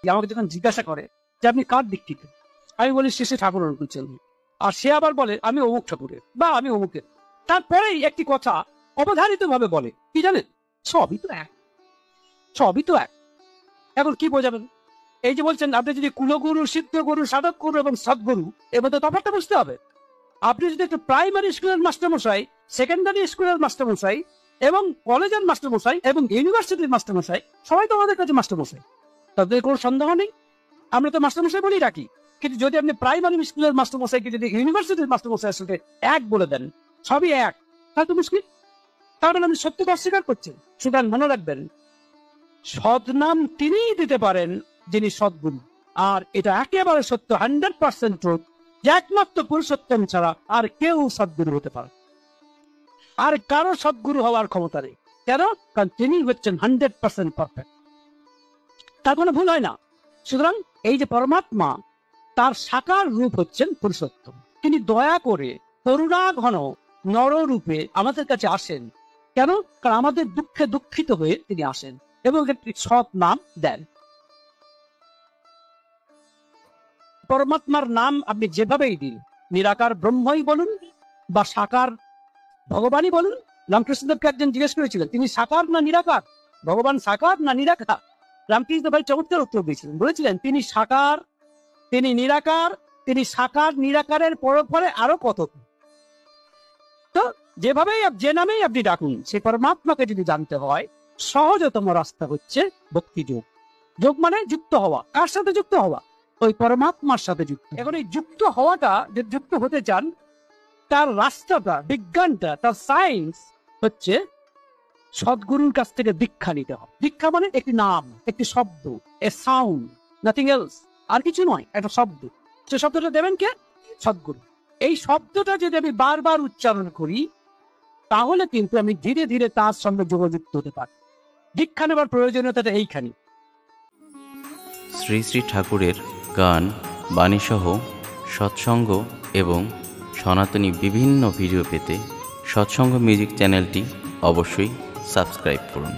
আমাকে যখন জিজ্ঞাসা করে যে আপনি কার দীক্ষিত, আমি বলি শ্রী শ্রী ঠাকুর অনুকূল চন্দ্র, আর সে আবার বলে আমি অমুক ঠাকুরের বা আমি অমুকের। তারপরেই একটি কথা অবধারিত ভাবে বলে কি জানেন, সবই তো এক, সবই তো এক। এখন কি বোঝাবেন? এই যে বলছেন আপনি যদি কুলগুরু, সিদ্ধ গুরু, সাধক গুরু এবং সদ্গুরু, এর মধ্যে তফাৎটা বুঝতে হবে। আপনি যদি একটা প্রাইমারি স্কুলের মাস্টারমশাই, সেকেন্ডারি স্কুলের মাস্টারমশাই এবং কলেজের মাস্টারমশাই এবং ইউনিভার্সিটির মাস্টারমশাই, সবাই তো আমাদের কাছে মাস্টারমশাই, তাদের কোনো সন্দেহ নেই। আমরা তো মাস্টারমশাই বলেই রাখি। কিন্তু যদি আপনি প্রাইমারি স্কুলের মাস্টারমশাইকে যদি ইউনিভার্সিটির মাস্টারমশাইয়ের সাথে এক বলে দেন, সবই এক, তাহলে তো মুশকিল। তাহলে আপনি সত্যকে অস্বীকার করছেন। সুতরাং মনে রাখবেন, সদনাম তিনিই দিতে পারেন যিনি সদ্গুরু। আর এটা একেবারে সত্য, 100% ট্রুথ, যে একমাত্র পুরুষোত্তম ছাড়া আর কেউ সদ্গুরু হতে পারে, আর কারো সদ্গুরু হওয়ার ক্ষমতা নেই। কেন? কারণ তিনি হচ্ছেন 100% পারফেক্ট, তার কোনো ভুল হয় না। সুতরাং এই যে পরমাত্মা, তার সাকার রূপ হচ্ছেন পুরুষোত্তম। তিনি দয়া করে করুণা ঘন নর রূপে আমাদের কাছে আসেন। কেন? কারণ আমাদের দুঃখে দুঃখিত হয়ে তিনি আসেন এবং একটি সৎ নাম দেন। পরমাত্মার নাম আপনি যেভাবেই দিন, নিরাকার ব্রহ্মই বলুন বা সাকার ভগবানই বলুন। রামকৃষ্ণদেবকে একজন জিজ্ঞেস করেছিলেন তিনি সাকার না নিরাকার, ভগবান সাকার না নিরাকার? রামকৃষ্ণ ভাই চমৎকার উত্তর দিয়েছিলেন, বলেছিলেন তিনি সাকার, তিনি নিরাকার, তিনি সাকার নিরাকারের পরে আরো কত। তো যেভাবেই যে নামেই আপনি ডাকুন, সেই পরমাত্মাকে যদি জানতে হয়, সহজতম রাস্তা হচ্ছে ভক্তি যোগ। যোগ মানে যুক্ত হওয়া। কার সাথে যুক্ত হওয়া? ওই পরমাত্মার সাথে যুক্ত। এখন এই যুক্ত হওয়াটা, যে যুক্ত হতে চান, তার রাস্তাটা, বিজ্ঞানটা, তার সায়েন্স হচ্ছে সদ্গুরুর কাছ থেকে দীক্ষা নিতে হবে। দীক্ষা মানে একটি নাম, একটি শব্দ, এ সাউন্ড, নাথিং এলস, আর কিছু নয়, একটা শব্দ। সে শব্দটা দেবেন কে? সদ্গুরু। এই শব্দটা যদি আমি বারবার উচ্চারণ করি, তাহলে কিন্তু আমি ধীরে ধীরে তার সঙ্গে যোগযুক্ত হতে পারি। দীক্ষা নেবার প্রয়োজনীয়তাটা এইখানে। শ্রী শ্রী ঠাকুরের গান, বাণীসহ সৎসঙ্গ এবং সনাতনী বিভিন্ন ভিডিও পেতে সৎসঙ্গ মিউজিক চ্যানেলটি অবশ্যই সাবস্ক্রাইব করুন।